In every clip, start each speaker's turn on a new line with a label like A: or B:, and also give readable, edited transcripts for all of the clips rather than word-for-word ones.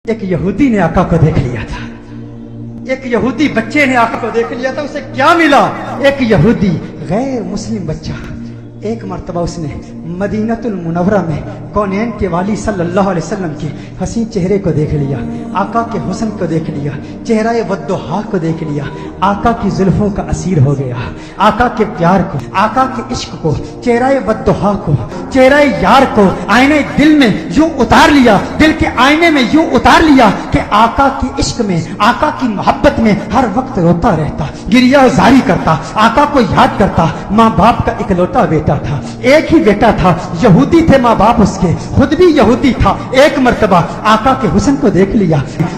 A: ایک یہودی نے آقا کو دیکھ لیا تھا، ایک یہودی بچے نے آقا کو دیکھ لیا تھا. اسے کیا ملا؟ ایک یہودی غیر مسلم بچہ ایک مرتبہ اس نے مدینۃ المنورہ میں کونین کے والی صلی اللہ علیہ وسلم کے حسین چہرے کو دیکھ لیا، آقا کے حسن کو دیکھ لیا، چہرہ والضحیٰ کو دیکھ لیا، آقا کی زلفوں کا اسیر ہو گیا، آقا کے پیار کو، آقا کے عشق کو، چہرہ والضحیٰ کو، چہرہ یار کو آئینے دل میں یوں اتار لیا، دل کے آئینے میں یوں اتار لیا کہ آقا کے عشق میں، آقا کی محبت میں ہر وقت روتا رہتا، گریہ زاری کرتا، آقا کو یاد کرتا. ماں باپ کا اکلوتا بیٹا تھا، ایک ہی بیٹا تھا، یہودی تھے ماں باپ اس کے، خود بھی یہودی تھا. ایک مرتبہ آقا کے حسن کو دیکھ لیا،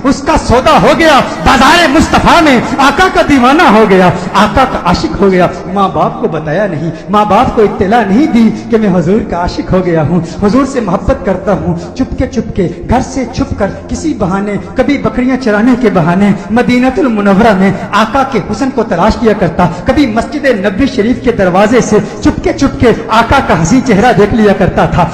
A: اس کا سودا ہو گیا، بازار مصطفیٰ میں آقا کا دیوانہ ہو گیا، آقا کا عاشق ہو گیا. ماں باپ کو بتایا نہیں، ماں باپ کو اطلاع نہیں دی کہ میں حضور کا عاشق ہو گیا ہوں، حضور سے محبت کرتا ہوں. چپ کے گھر سے چھپ کر کسی بہانے، کبھی بکریاں چرانے کے بہانے مدینۃ المنورہ میں آقا کے حسن کو تلاش کیا کرتا، کبھی مسجد نبوی شریف کے دروازے سے چپ کے آقا کا حسین چہرہ دیکھ لیا کرتا تھا،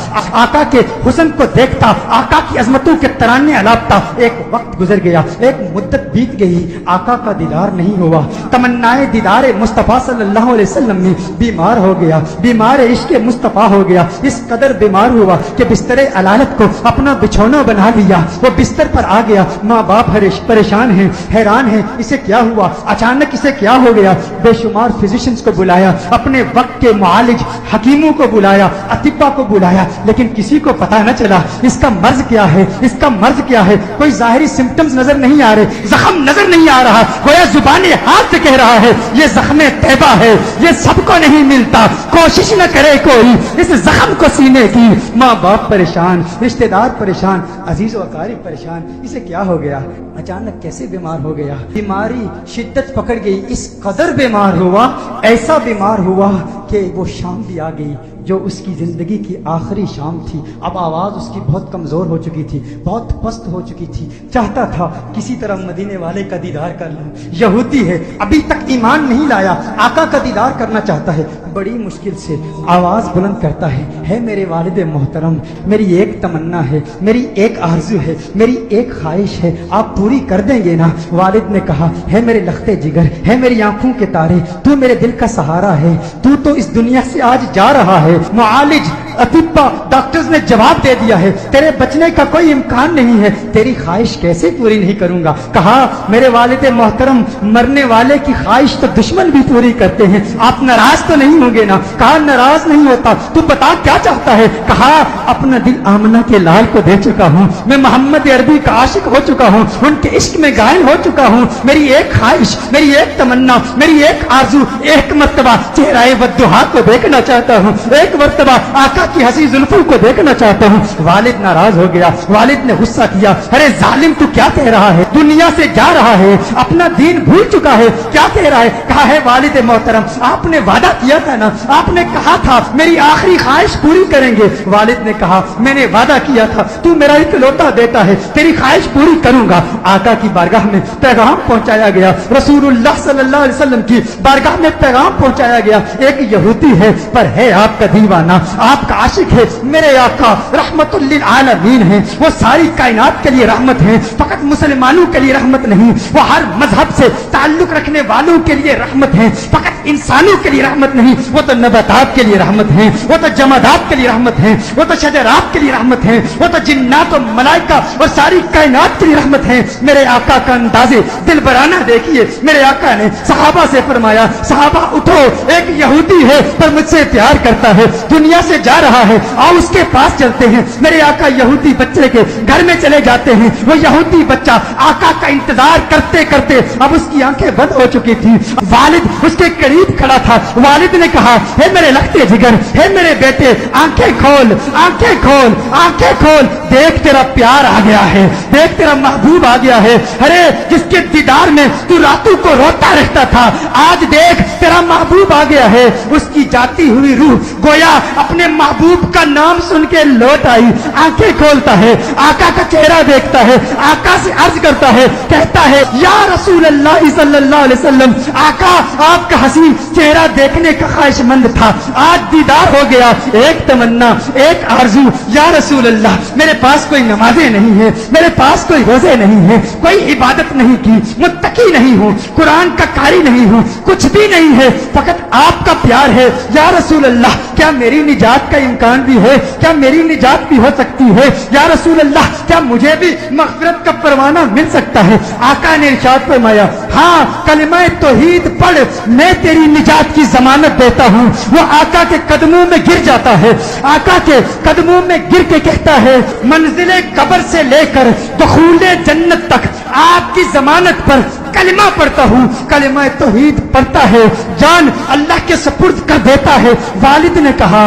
A: آقا کے حسن کو دیکھتا، آقا کی عظمتوں کے ترانے الاپتا. ایک وقت گزر گیا، ایک مدت بیت گئی، آقا کا دیدار نہیں ہوا. تمنائے دیدار مصطفیٰ صلی اللہ علیہ وسلم میں بیمار ہو گیا، بیمار عشق مصطفیٰ ہو گیا. اس قدر بیمار ہوا کہ بستر علالت کو اپنا بچھونا بنا لیا، وہ بستر پر آ گیا. ماں باپ پریشان ہیں، حیران ہیں، اسے کیا ہوا، اچانک اسے کیا ہو گیا. بے شمار فزیشنز کو بلایا، اپنے وقت کے معالج حکیموں کو بلایا، اطباء کو بلایا، لیکن کسی کو پتہ نہ چلا اس کا مرض کیا ہے، اس کا مرض کیا ہے. کوئی ظاہری سمپٹمز نظر نہیں آ رہے، زخم نظر نہیں آ رہا، گویا زبانی ہاتھ سے کہہ رہا ہے یہ زخم طیبہ ہے، یہ سب کو نہیں ملتا، کوشش نہ کرے کوئی اس زخم کو سینے کی. ماں باپ پریشان، رشتہ دار پریشان، عزیز و اقارب پریشان. اسے کیا ہو گیا، اچانک کیسے بیمار ہو گیا. بیماری شدت پکڑ گئی، اس قدر بیمار ہوا، ایسا بیمار ہوا کہ وہ شام بھی آ گئی جو اس کی زندگی کی آخری شام تھی. اب آواز اس کی بہت کمزور ہو چکی تھی، بہت پست ہو چکی تھی. چاہتا تھا کسی طرح مدینے والے کا دیدار کر لوں. یہودی ہے، ابھی تک ایمان نہیں لایا، آقا کا دیدار کرنا چاہتا ہے. بڑی مشکل سے آواز بلند کرتا ہے میرے والد محترم، میری ایک تمنا ہے، میری ایک آرزو ہے، میری ایک خواہش ہے، آپ پوری کر دیں گے نا؟ والد نے کہا ہے میرے لخت جگر، ہے میری آنکھوں کے تارے، تو میرے دل کا سہارا ہے، تو اس دنیا سے آج جا رہا ہے. معالج اطباء ڈاکٹرز نے جواب دے دیا ہے تیرے بچنے کا کوئی امکان نہیں ہے، تیری خواہش کیسے پوری نہیں کروں گا؟ کہا میرے والد محترم، مرنے والے کی خواہش تو دشمن بھی پوری کرتے ہیں، آپ ناراض تو نہیں ہوں گے نا؟ کہا ناراض نہیں ہوتا، تو بتا کیا چاہتا ہے؟ کہا اپنا دل آمنہ کے لال کو دے چکا ہوں، میں محمد عربی کا عاشق ہو چکا ہوں، ان کے عشق میں گائل ہو چکا ہوں. میری ایک خواہش، میری ایک تمنا، میری ایک آرزو، ایک مرتبہ چہرہ والضحیٰ کو دیکھنا چاہتا ہوں، ایک مرتبہ آقا کی حسین زلفوں کو دیکھنا چاہتا ہوں. والد ناراض ہو گیا، والد نے غصہ کیا، ارے ظالم تو کیا کہہ رہا ہے، دنیا سے جا رہا ہے، اپنا دین بھول چکا ہے، کیا کہہ رہا ہے؟ کہا ہے والد محترم، آپ نے وعدہ کیا تھا نا، آپ نے کہا تھا میری آخری خواہش پوری کریں گے. والد نے کہا میں نے وعدہ کیا تھا، تو میرا اکلوتا بیٹا ہے، تیری خواہش پوری کروں گا. آقا کی بارگاہ میں پیغام پہنچایا گیا، رسول اللہ صلی اللہ علیہ وسلم کی بارگاہ میں پیغام پہنچایا گیا. ایک یہودی ہے پر ہے آپ کا دیوانہ، آپ کا عاشق ہے. میرے آقا رحمت للعالمین ہیں، وہ ساری کائنات کے لیے رحمت ہیں، فقط مسلمانوں کے لیے رحمت نہیں، وہ ہر مذہب سے تعلق رکھنے والوں کے لیے رحمت ہیں، فقط انسانوں کے لیے رحمت نہیں، وہ تو نباتات کے لیے رحمت ہیں، وہ تو جمادات کے لیے رحمت ہیں، وہ تو شجرات کے لیے رحمت ہیں، وہ تو جنات و ملائکہ اور ساری کائنات کے لیے رحمت ہیں. میرے آقا کا اندازے دل برانہ دیکھیے. میرے آقا نے صحابہ سے فرمایا صحابہ اٹھو، ایک یہودی ہے پر مجھ سے پیار کرتا ہے، دنیا سے جا رہا ہے، آؤ اس کے پاس چلتے ہیں. میرے آقا یہودی بچے کے گھر میں چلے جاتے ہیں. وہ یہودی بچہ آقا کا انتظار کرتے کرتے اب اس کی آنکھیں بند ہو چکی تھی. والد اس کے قریب کھڑا تھا. والد نے کہا ہے میرے لخت جگر، ہے میرے بیٹے، آنکھیں کھول، آنکھیں کھول، آنکھیں کھول، دیکھ تیرا پیار آ گیا ہے، دیکھ تیرا محبوب آ گیا ہے. ارے جس کے دیدار میں تو راتوں کو روتا رہتا تھا، آج دیکھ تیرا محبوب آ گیا ہے. اس کی جاتی ہوئی روح گویا اپنے محبوب महबूब का नाम सुन के लौट आई, आंखें खोलता है, आका का चेहरा देखता है, आका से अर्ज करता है, कहता है या रसूल अल्लाह सल्लल्लाहु अलैहि वसल्लम, आका आपका हसीन चेहरा देखने का ख्वाहिशमंद था, आज दीदार हो गया। एक तमन्ना, एक आरज़ू, या रसूल अल्लाह मेरे पास कोई नमाजें नहीं है, मेरे पास कोई रोजे नहीं है, कोई इबादत नहीं की, मुत्तकी नहीं हूँ, कुरान का कारी नहीं हूँ, कुछ भी नहीं है, फकत आपका प्यार है। या रसूल अल्लाह क्या मेरी निजात का इम्कान भी है, क्या मेरी निजात भी हो सकती है? या रसूल अल्लाह क्या मुझे भी मग़फ़िरत का परवाना मिल सकता है? आका ने इरशाद फरमाया, हाँ कलिमा तौहीद पढ़, मैं तेरी निजात की जमानत देता हूँ। वो आका के कदमों में गिर जाता है, आका के कदमों में गिर के कहता है, मंजिले कब्र से लेकर दुखूले जन्नत तक आपकी जमानत पर कलिमा पढ़ता हूँ। कलिमा तौहीद पढ़ता है, जान अल्लाह के सपुर्द कर देता है। वालिद ने कहा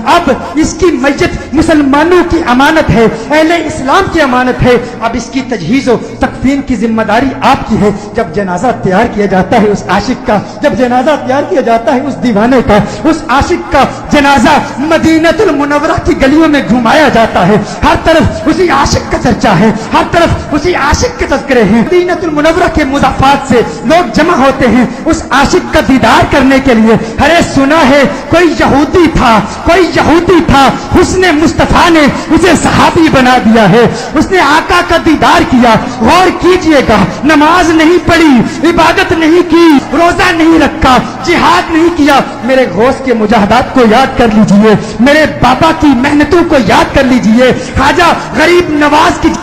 A: अब इसकी मैयत मुसलमानों की अमानत है, अहले इस्लाम की अमानत है, अब इसकी तजहीज़ और तकफीन की जिम्मेदारी आपकी है। जब जनाजा तैयार किया जाता है उस आशिक का, जब जनाजा तैयार किया जाता है उस दीवाने का, उस आशिक का जनाजा मदीनतुल मुनव्वरा की गलियों में घुमाया जाता है। हर तरफ उसी आशिक का चर्चा है, हर तरफ उसी आशिक के तज़किरे हैं। मदीनतुल मुनव्वरा के मुज़ाफ़ात से लोग जमा होते हैं उस आशिक का दीदार करने के लिए। अरे सुना है कोई यहूदी था, कोई यहूदी था, हुस्ने मुस्तफा ने उसे सहाबी बना दिया है। उसने आका का दीदार किया। गौर कीजिएगा, नमाज नहीं पढ़ी, इबादत नहीं की, रोजा नहीं रखा, जिहाद नहीं किया। मेरे गौस के मुजाहदात को याद कर लीजिए, मेरे बाबा की मेहनतों को याद कर लीजिए, ख्वाजा गरीब नवाज की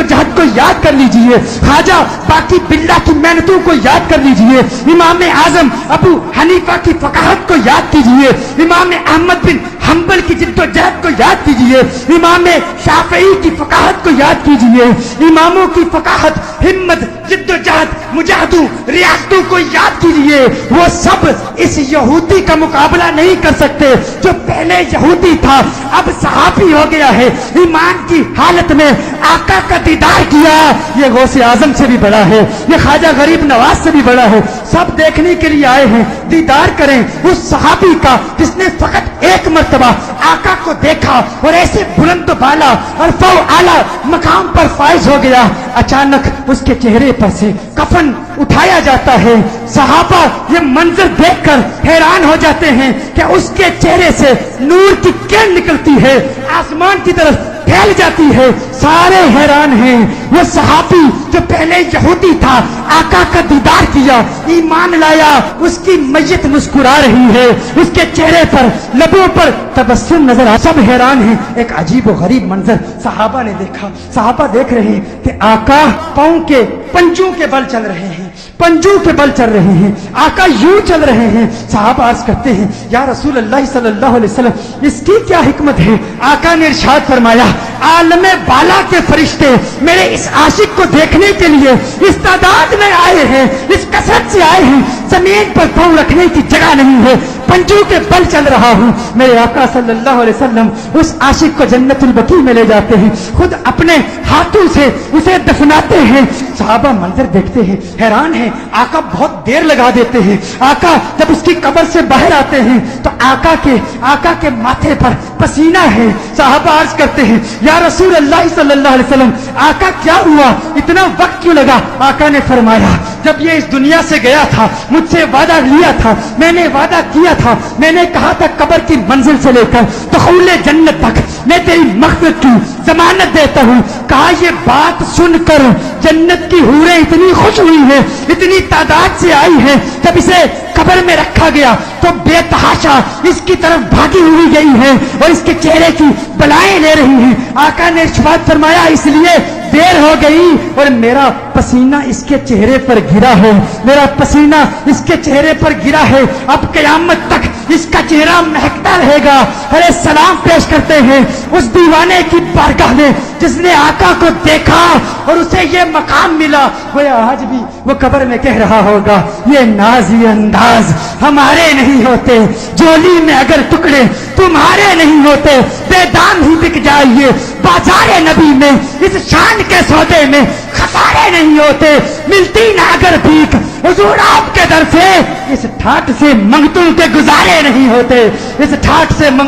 A: जहद को याद कर लीजिए, ख्वाजा बाकी बिल्ला की मेहनतों को याद कर लीजिए, इमाम आजम अबू हनीफा की फकाहत को याद कीजिए, इमाम अहमद बिन हम्बल की जिद्दोजहद को याद कीजिए, इमाम शाफई की फकाहत को याद कीजिए। इमामों की फकाहत, हिम्मत, जिद्दोजहद, मुजाहदों, रियासतों को याद कीजिए। वो सब इस यहूदी का मुकाबला नहीं कर सकते जो पहले यहूदी था अब सहाबी हो गया है। ईमान की हालत में आका का दीदार किया। ये गौसे आजम से भी बड़ा है, ये ख्वाजा गरीब नवाज से भी बड़ा है। सब देखने के लिए आए हैं, दीदार करें उस सहाबी का जिसने फकत एक मर्तबा आका को देखा और ऐसे बुलंद बाला और फौ आला मकाम पर फाइज हो गया। अचानक उसके चेहरे पर से कफन उठाया जाता है। सहाबा ये मंजर देखकर हैरान हो जाते हैं कि उसके चेहरे से नूर की किरण निकलती है, आसमान की तरफ फैल जाती है। सारे हैरान हैं। वो सहाबी जो पहले यहूदी था, आका का दीदार किया, ईमान लाया, उसकी मैयत मुस्कुरा रही है, उसके चेहरे पर, लबों पर तबस्सुम नजर आ। सब हैरान हैं। एक अजीब व गरीब मंजर सहाबा ने देखा। सहाबा देख रहे हैं कि आका पांव के पंजों के बल चल रहे हैं, पंजों के बल चल रहे हैं, आका यूं चल रहे हैं। सहाबा अर्ज करते हैं, या रसूल अल्लाह सल्लल्लाहु अलैहि वसल्लम इसकी क्या हिकमत है? आका ने इरशाद फरमाया, आलमे बाला के फरिश्ते मेरे इस आशिक को देखने के लिए इस तादाद में आए हैं, इस कसरत से आए हैं। जमीन पर पांव रखने की जगह नहीं है, पंजों के बल चल रहा हूं। मेरे आका सल्लल्लाहु अलैहि वसल्लम उस आशिक को जन्नतुल बकी में ले जाते हैं, खुद अपने हाथों से उसे दफनाते हैं। सहाबा मंजर देखते हैं, हैरान हैं। आका बहुत देर लगा देते हैं। आका जब उसकी कब्र से बाहर आते हैं तो आका के माथे पर पसीना है। सहाबा अर्ज करते हैं, या रसूल अल्लाह सल्लल्लाहु अलैहि वसल्लम आका क्या हुआ, इतना वक्त क्यों लगा? आका ने फरमाया, जब ये इस दुनिया से गया था मुझसे वादा लिया था, मैंने वादा किया था, मैंने कहा था कब्र की मंजिल से लेकर दुखूले जन्नत तक मैं तेरी मग़फ़िरत की जमानत देता हूँ। कहा ये बात सुनकर जन्नत की हूरें इतनी खुश हुई है, इतनी तादाद से आई है। जब इसे कब्र में रखा गया तो बेतहाशा इसकी तरफ भागी हुई गई है और इसके चेहरे की बलाएं ले रही हैं। आका ने इरशाद फरमाया, इसलिए देर हो गई और मेरा पसीना इसके चेहरे पर गिरा है, मेरा पसीना इसके चेहरे पर गिरा है। अब क़यामत तक इसका चेहरा महकता रहेगा। अरे सलाम पेश करते हैं उस दीवाने की बारगाह में जिसने आका को देखा और उसे ये मकाम मिला। वो आज भी वो कब्र में कह रहा होगा, ये नाज ये अंदाज हमारे नहीं होते, झोली में अगर टुकड़े तुम्हारे नहीं होते, बेदाम ही बिक जाइए बाजारे नबी में, इस शान के सौदे में खसारे नहीं होते, मिलती ना अगर भीख हुजूर आपके दर से, इस ठाठ से मंगतों के गुजारे नहीं होते, इस ठाठ से मंग